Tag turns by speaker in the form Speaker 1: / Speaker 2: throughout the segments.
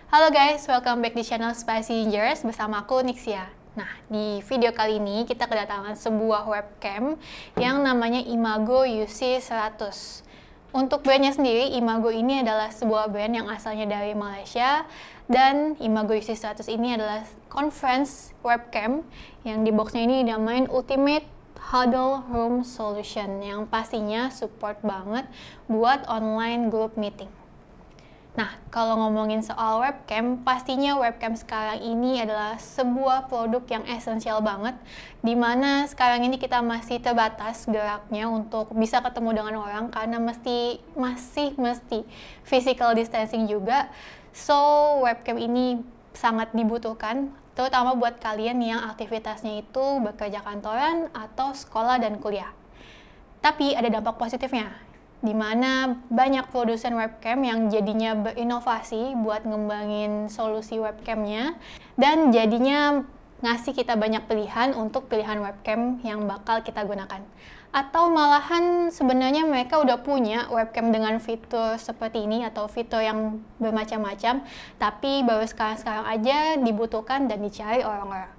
Speaker 1: Halo guys, welcome back di channel Spicy Gingers bersama aku Nixia. Nah, di video kali ini kita kedatangan sebuah webcam yang namanya Imago UC100. Untuk brandnya sendiri, Imago ini adalah sebuah brand yang asalnya dari Malaysia, dan Imago UC100 ini adalah conference webcam yang di boxnya ini dinamain Ultimate Huddle Room Solution yang pastinya support banget buat online group meeting. Nah, kalau ngomongin soal webcam, pastinya webcam sekarang ini adalah sebuah produk yang esensial banget, dimana sekarang ini kita masih terbatas geraknya untuk bisa ketemu dengan orang karena masih physical distancing juga. So, webcam ini sangat dibutuhkan, terutama buat kalian yang aktivitasnya itu bekerja kantoran atau sekolah dan kuliah. Tapi ada dampak positifnya, di mana banyak produsen webcam yang jadinya berinovasi buat ngembangin solusi webcamnya, dan jadinya ngasih kita banyak pilihan untuk pilihan webcam yang bakal kita gunakan. Atau malahan sebenarnya mereka udah punya webcam dengan fitur seperti ini atau fitur yang bermacam-macam, tapi baru sekarang aja dibutuhkan dan dicari orang-orang.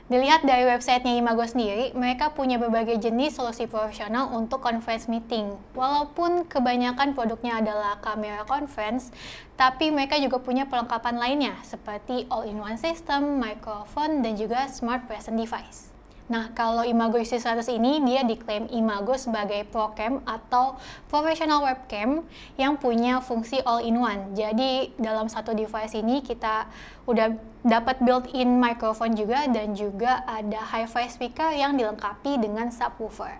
Speaker 1: Dilihat dari websitenya Imago sendiri, mereka punya berbagai jenis solusi profesional untuk conference meeting. Walaupun kebanyakan produknya adalah kamera conference, tapi mereka juga punya perlengkapan lainnya seperti all-in-one system, microphone, dan juga smart present device. Nah, kalau Imago UC100 ini, dia diklaim Imago sebagai ProCam atau Professional Webcam yang punya fungsi all-in-one. Jadi, dalam satu device ini kita udah dapat built-in microphone juga, dan juga ada hi-fi speaker yang dilengkapi dengan subwoofer.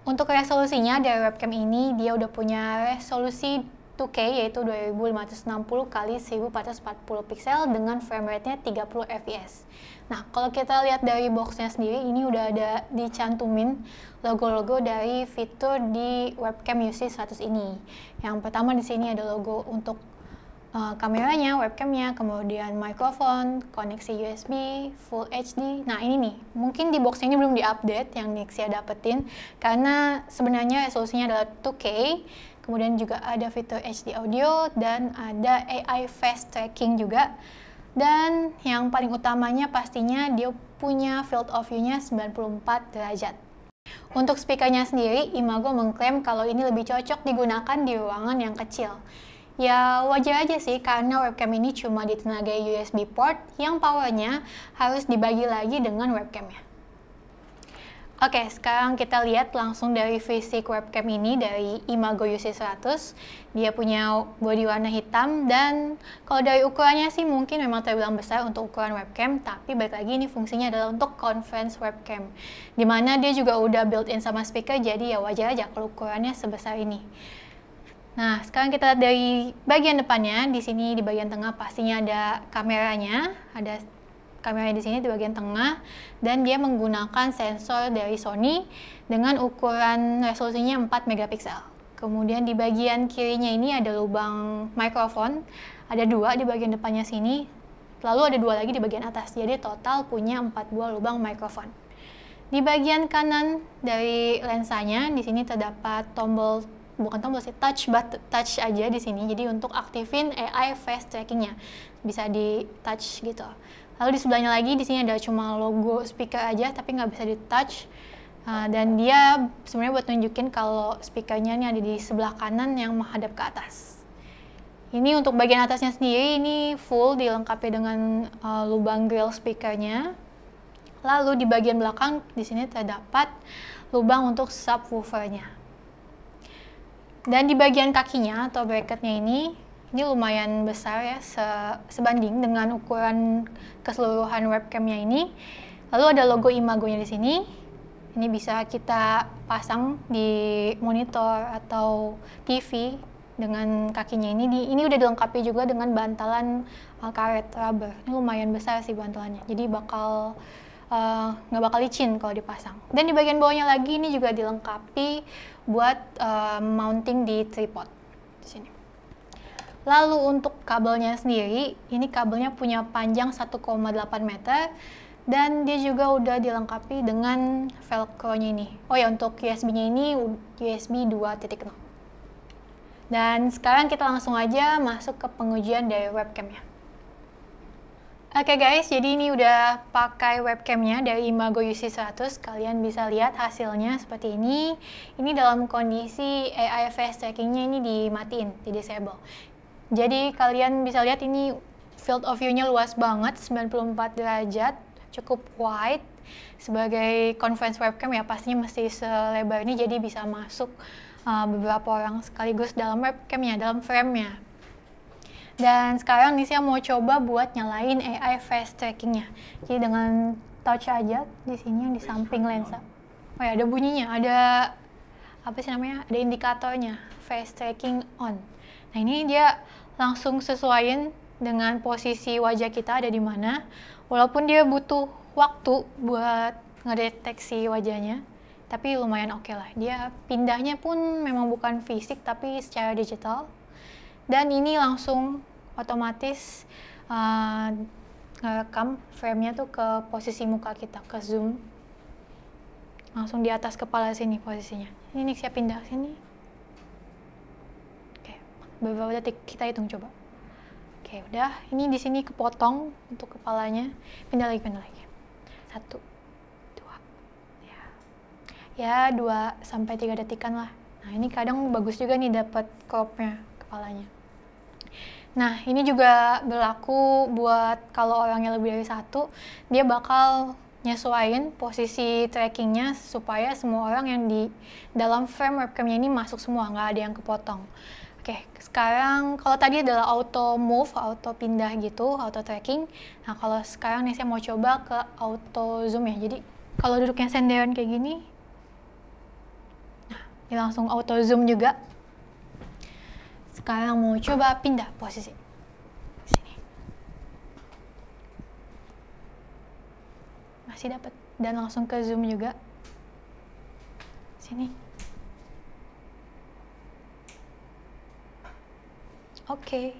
Speaker 1: Untuk resolusinya dari webcam ini, dia udah punya resolusi 2K yaitu 2560 x 1440 pixel dengan frame rate-nya 30 fps. Nah, kalau kita lihat dari box-nya sendiri, ini udah ada dicantumin logo-logo dari fitur di webcam UC100 ini. Yang pertama di sini ada logo untuk kameranya, webcamnya, kemudian microphone, koneksi USB, Full HD. Nah, ini nih, mungkin di box ini belum diupdate yang Nixia dapetin, karena sebenarnya resolusinya adalah 2K, kemudian juga ada fitur HD audio, dan ada AI face tracking juga. Dan yang paling utamanya pastinya dia punya field of view-nya 94 derajat. Untuk speakernya sendiri, Imago mengklaim kalau ini lebih cocok digunakan di ruangan yang kecil. Ya wajar aja sih, karena webcam ini cuma ditenagai USB port yang powernya harus dibagi lagi dengan webcamnya. Oke, sekarang kita lihat langsung dari fisik webcam ini dari Imago UC100. Dia punya bodi warna hitam, dan kalau dari ukurannya sih mungkin memang terbilang besar untuk ukuran webcam, tapi balik lagi ini fungsinya adalah untuk conference webcam, dimana dia juga udah built-in sama speaker, jadi ya wajar aja kalau ukurannya sebesar ini. Nah, sekarang kita lihat dari bagian depannya. Di sini di bagian tengah pastinya ada kameranya, ada kameranya di sini di bagian tengah, dan dia menggunakan sensor dari Sony dengan ukuran resolusinya 4 megapiksel. Kemudian di bagian kirinya ini ada lubang mikrofon, ada 2 di bagian depannya sini, lalu ada 2 lagi di bagian atas, jadi total punya 4 buah lubang mikrofon. Di bagian kanan dari lensanya, di sini terdapat tombol, bukan tombol sih, touch aja di sini. Jadi untuk aktifin AI face trackingnya bisa di touch gitu. Lalu di sebelahnya lagi di sini ada cuma logo speaker aja, tapi nggak bisa di touch. Dan dia sebenarnya buat nunjukin kalau speakernya ini ada di sebelah kanan yang menghadap ke atas. Ini untuk bagian atasnya sendiri ini full dilengkapi dengan lubang grill speakernya. Lalu di bagian belakang di sini terdapat lubang untuk subwoofernya. Dan di bagian kakinya atau bracketnya ini lumayan besar ya, sebanding dengan ukuran keseluruhan webcamnya ini. Lalu ada logo Imago-nya di sini. Ini bisa kita pasang di monitor atau TV dengan kakinya ini. Ini udah dilengkapi juga dengan bantalan karet rubber. Ini lumayan besar sih bantalannya, jadi nggak bakal licin kalau dipasang. Dan di bagian bawahnya lagi ini juga dilengkapi buat mounting di tripod di sini. Lalu untuk kabelnya sendiri, ini kabelnya punya panjang 1,8 meter, dan dia juga udah dilengkapi dengan velcro-nya ini. Oh ya, untuk USB-nya ini USB 2.0. Dan sekarang kita langsung aja masuk ke pengujian dari webcamnya. Oke guys, jadi ini udah pakai webcamnya dari Imago UC100. Kalian bisa lihat hasilnya seperti ini. Ini dalam kondisi AI face trackingnya ini dimatiin, di disable. Jadi kalian bisa lihat ini field of view-nya luas banget, 94 derajat, cukup wide. Sebagai conference webcam ya pastinya mesti selebar ini, jadi bisa masuk beberapa orang sekaligus dalam webcamnya, dalam frame-nya. Dan sekarang nih saya mau coba buat nyalain AI face trackingnya. Jadi dengan touch aja di sini yang di samping lensa. Oh ya, ada bunyinya, ada apa sih namanya? Ada indikatornya, face tracking on. Nah ini dia langsung sesuaiin dengan posisi wajah kita ada di mana. Walaupun dia butuh waktu buat ngedeteksi wajahnya, tapi lumayan oke lah. Dia pindahnya pun memang bukan fisik tapi secara digital. Dan ini langsung otomatis ngerekam frame-nya tuh ke posisi muka kita, ke zoom. Langsung di atas kepala sini posisinya. Ini Nixia pindah sini. Oke, beberapa detik kita hitung coba. Oke, udah. Ini di sini kepotong untuk kepalanya. Pindah lagi. 1, 2. Ya 2-3 detikan lah. Nah, ini kadang bagus juga nih dapat crop-nya kepalanya. Nah, ini juga berlaku buat kalau orangnya lebih dari 1, dia bakal nyesuaiin posisi trackingnya supaya semua orang yang di dalam frame webcamnya ini masuk semua, nggak ada yang kepotong. Oke, sekarang kalau tadi adalah auto move, auto pindah gitu, auto tracking. Nah, kalau sekarang nih saya mau coba ke auto zoom ya. Jadi, kalau duduknya senderan kayak gini, nah, ini langsung auto zoom juga. Sekarang mau coba pindah posisi. Sini. Masih dapat. Dan langsung ke zoom juga. Sini. Oke.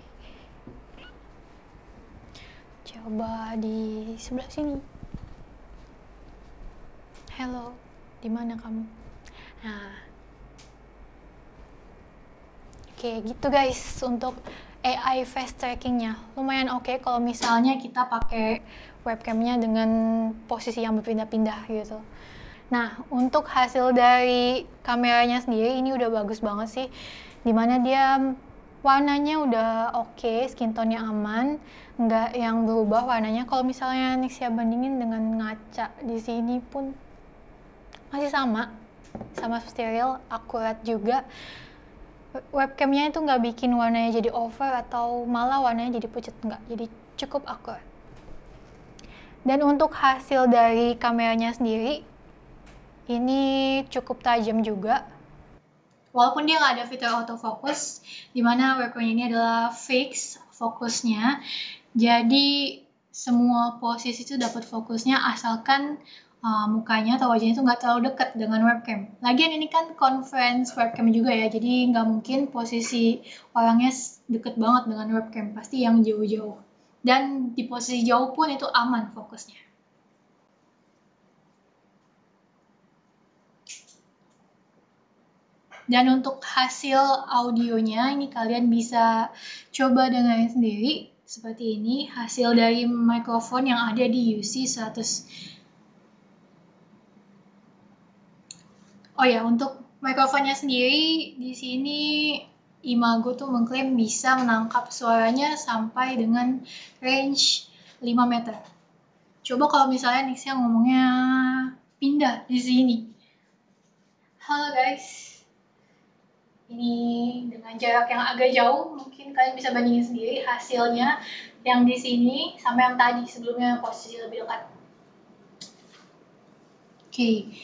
Speaker 1: Coba di sebelah sini. Hello, di mana kamu? Nah. Oke, gitu guys untuk AI face trackingnya. Lumayan oke kalau misalnya kita pakai webcamnya dengan posisi yang berpindah-pindah gitu. Nah, untuk hasil dari kameranya sendiri ini udah bagus banget sih. Dimana dia warnanya udah oke, skin tone-nya aman, nggak yang berubah warnanya. Kalau misalnya Nixia bandingin dengan ngaca di sini pun masih sama steril, akurat juga. Webcamnya itu nggak bikin warnanya jadi over atau malah warnanya jadi pucat, nggak, jadi cukup akurat. Dan untuk hasil dari kameranya sendiri ini cukup tajam juga, walaupun dia nggak ada fitur autofocus, dimana webcamnya ini adalah fix fokusnya, jadi semua posisi itu dapat fokusnya asalkan mukanya atau wajahnya itu nggak terlalu dekat dengan webcam. Lagian ini kan conference webcam juga ya, jadi nggak mungkin posisi orangnya deket banget dengan webcam, pasti yang jauh-jauh. Dan di posisi jauh pun itu aman fokusnya. Dan untuk hasil audionya ini kalian bisa coba dengerin sendiri seperti ini, hasil dari mikrofon yang ada di UC100. Oh ya, untuk mikrofonnya sendiri di sini Imago tuh mengklaim bisa menangkap suaranya sampai dengan range 5 meter. Coba kalau misalnya Nixia ngomongnya pindah di sini. Halo guys. Ini dengan jarak yang agak jauh, mungkin kalian bisa bandingin sendiri hasilnya yang di sini sama yang tadi sebelumnya posisi lebih dekat. Oke,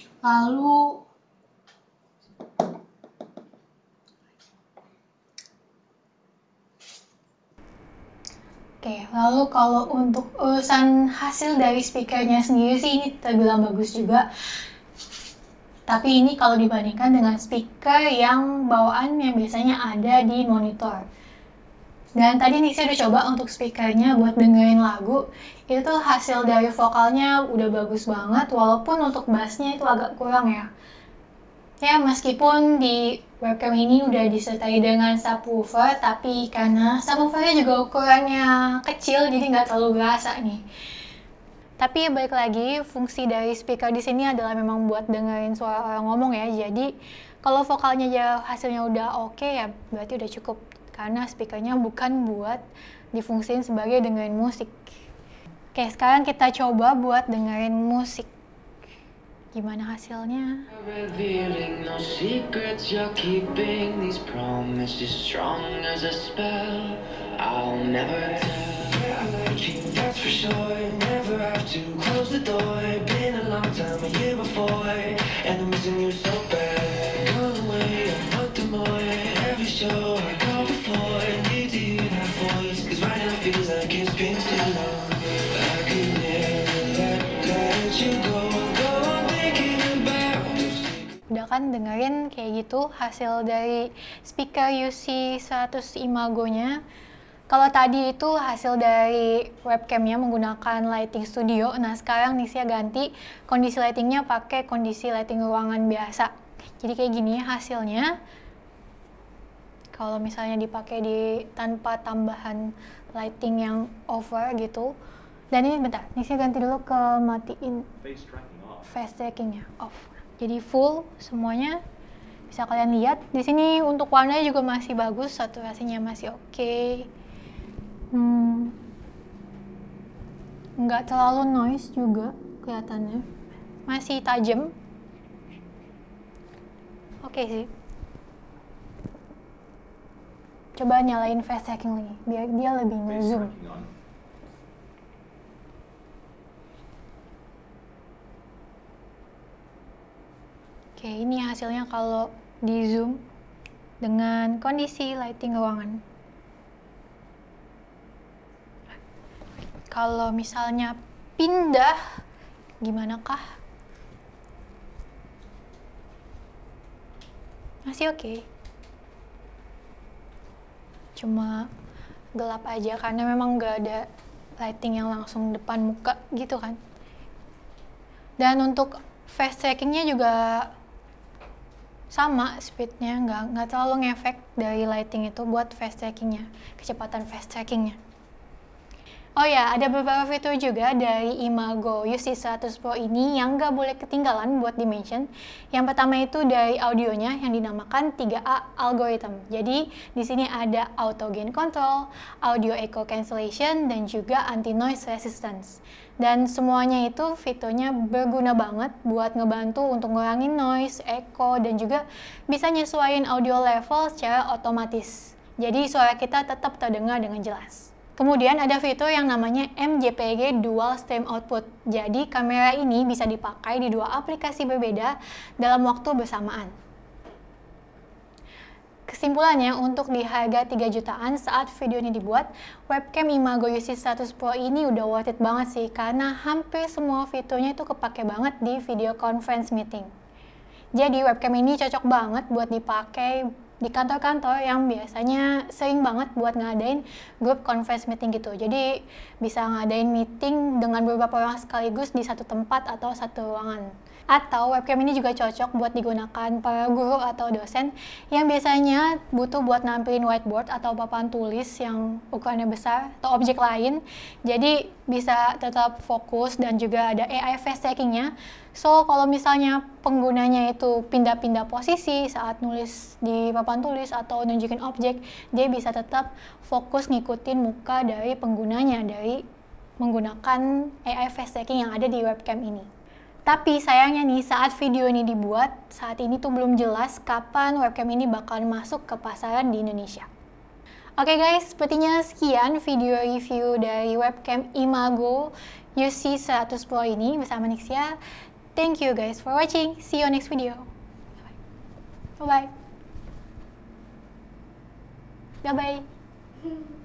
Speaker 1: lalu kalau untuk urusan hasil dari speakernya sendiri sih ini terbilang bagus juga. Tapi ini kalau dibandingkan dengan speaker yang bawaan yang biasanya ada di monitor. Dan tadi nih saya udah coba untuk speakernya buat dengerin lagu. Itu tuh hasil dari vokalnya udah bagus banget, walaupun untuk bassnya itu agak kurang ya. Ya, meskipun di webcam ini udah disertai dengan subwoofer, tapi karena subwoofernya juga ukurannya kecil, jadi nggak terlalu berasa nih. Tapi balik lagi, fungsi dari speaker di sini adalah memang buat dengerin suara orang ngomong ya. Jadi kalau vokalnya aja hasilnya udah oke ya berarti udah cukup. Karena speakernya bukan buat difungsiin sebagai dengerin musik. Oke, sekarang kita coba buat dengerin musik. Gimana hasilnya?
Speaker 2: Revealing no secrets you're keeping, these promises strong as a spell. I'll never tell. Yeah, I like you, that's for sure. Never have to close the door. Been a long time, a year before, and I'm missing you so bad. Gone away a month or more. Every show I go before, need to hear that voice, 'cause right now it feels like it's been too long. I could never let you go.
Speaker 1: Udah kan dengerin kayak gitu hasil dari speaker UC 100 Imago-nya. Kalau tadi itu hasil dari webcamnya menggunakan lighting studio. Nah sekarang Nixia ganti kondisi lightingnya pakai kondisi lighting ruangan biasa. Jadi kayak gini hasilnya. Kalau misalnya dipakai tanpa tambahan lighting yang over gitu. Dan ini bentar, Nixia ganti dulu ke matiin face tracking-nya off. Jadi full semuanya, bisa kalian lihat di sini untuk warnanya juga masih bagus, saturasinya masih oke. Nggak terlalu noise juga kelihatannya, masih tajam. Oke sih. Coba nyalain face tracking lagi, biar dia lebih nge-zoom. Oke, ini hasilnya kalau di zoom dengan kondisi lighting ruangan. Kalau misalnya pindah, gimana kah? Masih oke. Cuma gelap aja karena memang nggak ada lighting yang langsung depan muka gitu kan. Dan untuk face trackingnya juga sama speednya, nggak terlalu ngefek dari lighting itu buat face trackingnya, kecepatan face trackingnya. Oh ya, ada beberapa fitur juga dari Imago UC100 Pro ini yang nggak boleh ketinggalan buat di-mention. Yang pertama itu dari audionya yang dinamakan 3A algorithm. Jadi di sini ada auto gain control, audio echo cancellation, dan juga anti noise resistance. Dan semuanya itu fiturnya berguna banget buat ngebantu untuk ngurangin noise, echo, dan juga bisa nyesuaiin audio level secara otomatis. Jadi suara kita tetap terdengar dengan jelas. Kemudian ada fitur yang namanya MJPG Dual Stream Output. Jadi kamera ini bisa dipakai di dua aplikasi berbeda dalam waktu bersamaan. Kesimpulannya, untuk di harga 3 jutaan saat video ini dibuat, webcam Imago UC100 Pro ini udah worth it banget sih, karena hampir semua fiturnya itu kepake banget di video conference meeting. Jadi webcam ini cocok banget buat dipakai di kantor-kantor yang biasanya sering banget buat ngadain group conference meeting gitu. Jadi bisa ngadain meeting dengan beberapa orang sekaligus di satu tempat atau satu ruangan. Atau webcam ini juga cocok buat digunakan para guru atau dosen yang biasanya butuh buat nampilin whiteboard atau papan tulis yang ukurannya besar atau objek lain. Jadi bisa tetap fokus dan juga ada AI face tracking-nya. So kalau misalnya penggunanya itu pindah-pindah posisi saat nulis di papan tulis atau nunjukin objek, dia bisa tetap fokus ngikutin muka dari penggunanya dari menggunakan AI face tracking yang ada di webcam ini. Tapi sayangnya nih, saat video ini dibuat, saat ini tuh belum jelas kapan webcam ini bakal masuk ke pasaran di Indonesia. Oke guys, sepertinya sekian video review dari webcam Imago UC100 Pro ini bersama Nixia. Thank you guys for watching. See you next video. Bye-bye. Bye-bye.